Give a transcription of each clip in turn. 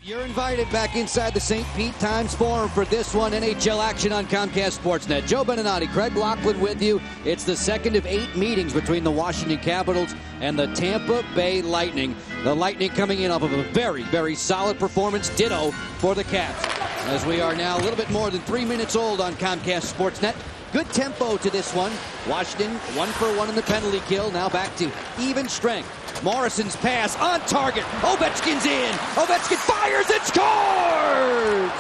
You're invited back inside the St. Pete Times Forum for this one, NHL action on Comcast Sportsnet. Joe Beninati, Craig Laughlin with you. It's the second of 8 meetings between the Washington Capitals and the Tampa Bay Lightning. The Lightning coming in off of a very, very solid performance, ditto for the Caps. As we are now a little bit more than 3 minutes old on Comcast Sportsnet. Good tempo to this one. Washington 1 for 1 in the penalty kill. Now back to even strength. Morrison's pass on target. Ovechkin's in. Ovechkin fires and scores!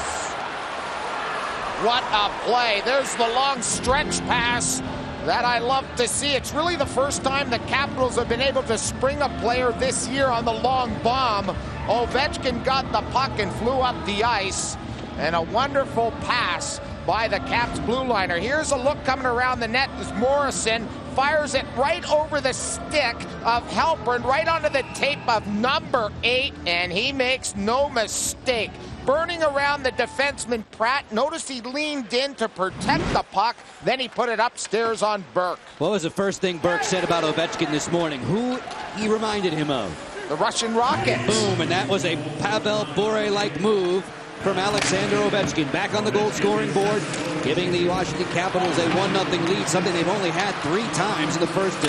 What a play. There's the long stretch pass that I love to see. It's really the first time the Capitals have been able to spring a player this year on the long bomb. Ovechkin got the puck and flew up the ice. And a wonderful pass by the Caps blue liner. Here's a look coming around the net as Morrison fires it right over the stick of Halpern, right onto the tape of number 8, and he makes no mistake. Burning around the defenseman Pratt. Notice he leaned in to protect the puck, then he put it upstairs on Burke. What was the first thing Burke said about Ovechkin this morning? Who he reminded him of? The Russian Rockets. Boom, and that was a Pavel Bure-like move from Alexander Ovechkin. Back on the goal-scoring board, giving the Washington Capitals a 1-0 lead, something they've only had 3 times in the first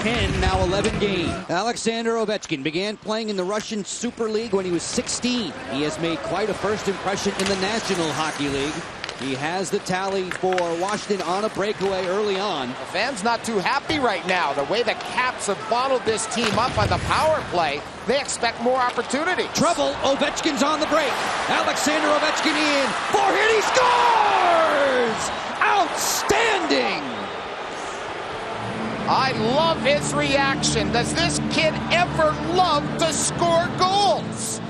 10, now 11 games. Alexander Ovechkin began playing in the Russian Super League when he was 16. He has made quite a first impression in the National Hockey League. He has the tally for Washington on a breakaway early on. The fans not too happy right now. The way the Caps have bottled this team up on the power play, they expect more opportunity. Trouble, Ovechkin's on the break. Alexander Ovechkin in, forehand, he scores! Outstanding! I love his reaction. Does this kid ever love to score goals?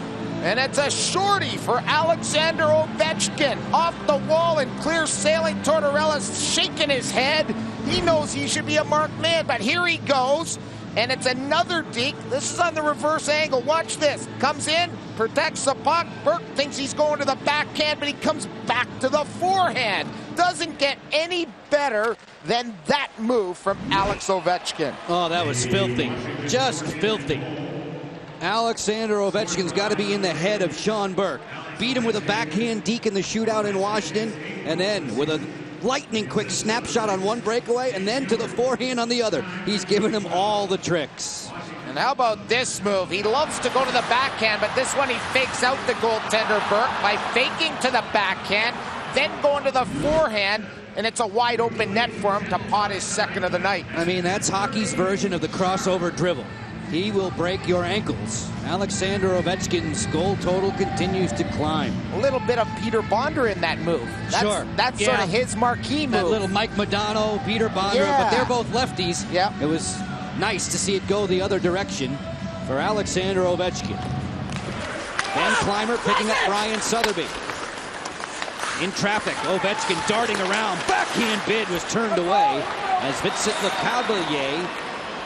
And it's a shorty for Alexander Ovechkin. Off the wall and clear sailing. Tortorella's shaking his head. He knows he should be a marked man, but here he goes. And it's another deke. This is on the reverse angle. Watch this. Comes in, protects the puck. Burke thinks he's going to the backhand, but he comes back to the forehand. Doesn't get any better than that move from Alex Ovechkin. Oh, that was filthy. Just filthy. Alexander Ovechkin's got to be in the head of Sean Burke. Beat him with a backhand deke in the shootout in Washington, and then with a lightning quick snapshot on one breakaway, and then to the forehand on the other. He's given him all the tricks. And how about this move? He loves to go to the backhand, but this one he fakes out the goaltender Burke by faking to the backhand, then going to the forehand, and it's a wide open net for him to pot his second of the night. I mean, that's hockey's version of the crossover dribble. He will break your ankles. Alexander Ovechkin's goal total continues to climb. A little bit of Peter Bonder in that move. That's sort of his marquee move. That little Mike Modano, Peter Bonder, but they're both lefties. Yeah. It was nice to see it go the other direction for Alexander Ovechkin. Ben Clymer picking up Ryan Sotheby. In traffic, Ovechkin darting around. Backhand bid was turned away as Vincent Lecavalier,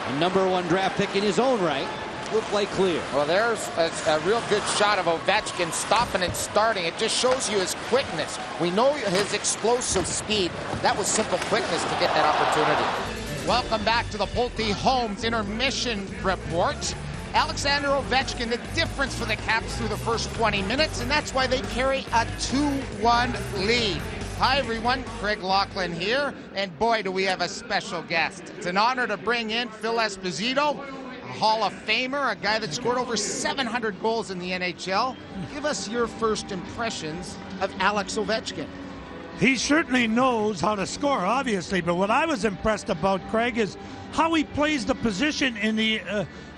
a #1 draft pick in his own right, will play clear. Well, there's a real good shot of Ovechkin stopping and starting. It just shows you his quickness. We know his explosive speed. That was simple quickness to get that opportunity. Welcome back to the Pulte Homes intermission report. Alexander Ovechkin, the difference for the Caps through the first 20 minutes, and that's why they carry a 2-1 lead. Hi everyone, Craig Laughlin here, and boy do we have a special guest. It's an honor to bring in Phil Esposito, a Hall of Famer, a guy that scored over 700 goals in the NHL. Give us your first impressions of Alex Ovechkin. He certainly knows how to score, obviously, but what I was impressed about, Craig, is how he plays the position in the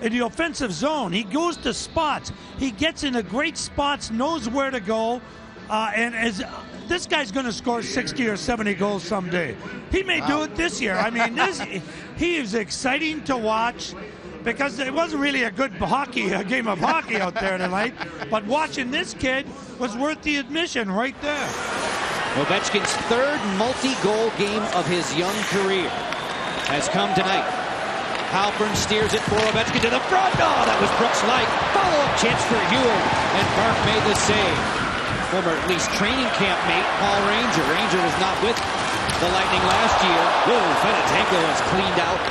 offensive zone. He goes to spots. He gets into great spots, knows where to go, this guy's going to score 60 or 70 goals someday. He may do it this year. I mean, he is exciting to watch because it wasn't really a good game of hockey out there tonight. But watching this kid was worth the admission right there. Ovechkin's 3rd multi-goal game of his young career has come tonight. Halpern steers it for Ovechkin to the front. Oh, that was Brooks Laich. Follow-up chance for Hewell, and Burke made the save. Former at least training camp mate Paul Ranger. Ranger was not with the Lightning last year. Whoa, Fedotenko was cleaned out.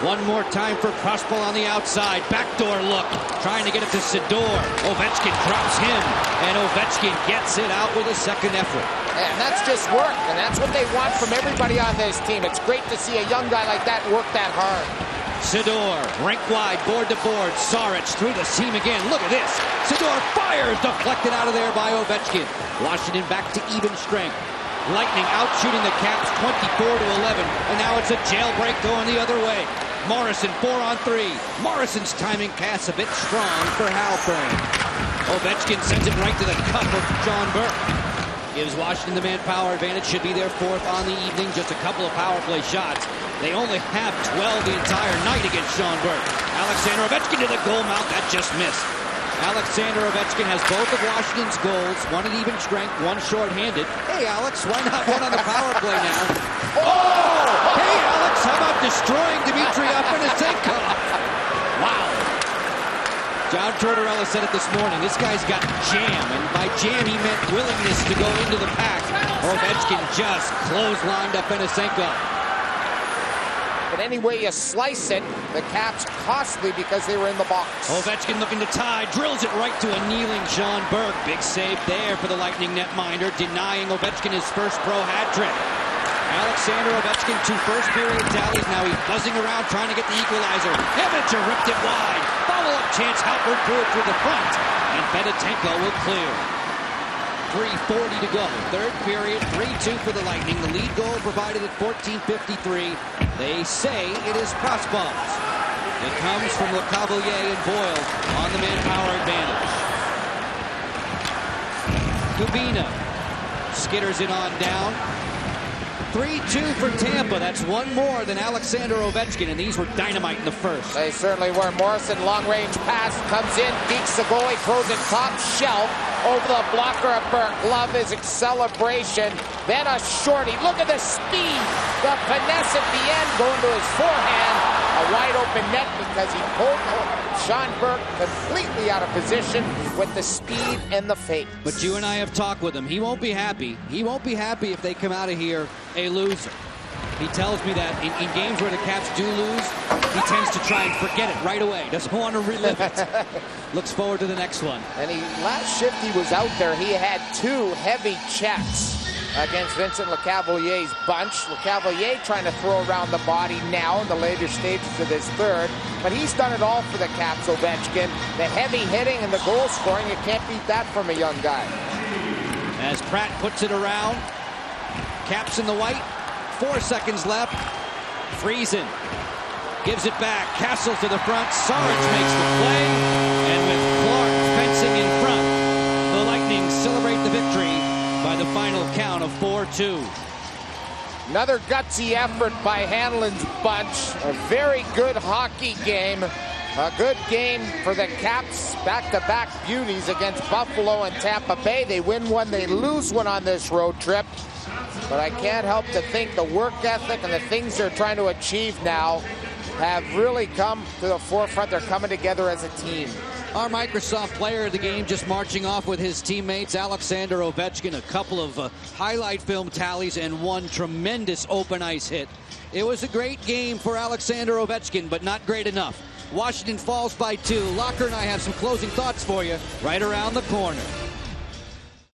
One more time for Prospal on the outside. Backdoor look. Trying to get it to Sidor. Ovechkin drops him. And Ovechkin gets it out with a second effort. And that's just work. And that's what they want from everybody on this team. It's great to see a young guy like that work that hard. Sidor, rink wide, board to board. Saric through the seam again. Look at this. Sidor fires. Deflected out of there by Ovechkin. Washington back to even strength. Lightning out shooting the Caps 24-11. And now it's a jailbreak going the other way. Morrison 4-on-3. Morrison's timing pass a bit strong for Halpern. Ovechkin sends it right to the cup of John Burke. Gives Washington the man-power advantage. Should be their fourth on the evening. Just a couple of power play shots. They only have 12 the entire night against Sean Burke. Alexander Ovechkin to the goal mouth. That just missed. Alexander Ovechkin has both of Washington's goals. One at even strength, one shorthanded. Hey, Alex, why not one on the power play now? Oh! Hey, Alex, how about destroying Dmitri Afanasenkov? Wow. John Tortorella said it this morning. This guy's got jam, and by jam he meant willingness to go into the pack. Ovechkin just clotheslined Afanasenkov. But any way you slice it, the Caps costly because they were in the box. Ovechkin looking to tie, drills it right to a kneeling Sean Burke. Big save there for the Lightning netminder, denying Ovechkin his first pro hat trick. Alexander Ovechkin, 2 first-period tallies. Now he's buzzing around trying to get the equalizer. Amateur ripped it wide. Follow-up chance. Halpern threw it through the front. And Fedotenko will clear. 3:40 to go. Third period, 3-2 for the Lightning. The lead goal provided at 14:53. They say it is Prospal's. It comes from LeCavalier and Boyle on the manpower advantage. Kubina skitters it on down. 3-2 for Tampa. That's one more than Alexander Ovechkin, and these were dynamite in the first. They certainly were. Morrison, long-range pass, comes in, beats the goalie, throws it top shelf over the blocker of Burke. Love his celebration. Then a shorty. Look at the speed. The finesse at the end going to his forehand. A wide open net because he pulled Sean Burke completely out of position with the speed and the fake. But you and I have talked with him. He won't be happy. He won't be happy if they come out of here a loser. He tells me that in games where the Caps do lose, he tends to try and forget it right away. Doesn't want to relive it. Looks forward to the next one. And last shift he was out there, he had 2 heavy checks against Vincent Lecavalier's bunch. Lecavalier trying to throw around the body now in the later stages of this third. But he's done it all for the Caps, Ovechkin. The heavy hitting and the goal scoring, you can't beat that from a young guy. As Pratt puts it around, Caps in the white, 4 seconds left. Friesen gives it back. Castle to the front. Saric makes the play. And with Clark fencing in front, the Lightning celebrate the victory by the final count of 4-2. Another gutsy effort by Hanlon's bunch. A very good hockey game. A good game for the Caps. Back-to-back beauties against Buffalo and Tampa Bay. They win one, they lose one on this road trip. But I can't help to think the work ethic and the things they're trying to achieve now have really come to the forefront. They're coming together as a team. Our Microsoft player of the game just marching off with his teammates. Alexander Ovechkin, a couple of highlight film tallies and one tremendous open ice hit. It was a great game for Alexander Ovechkin, but not great enough. Washington falls by 2. Locker and I have some closing thoughts for you right around the corner.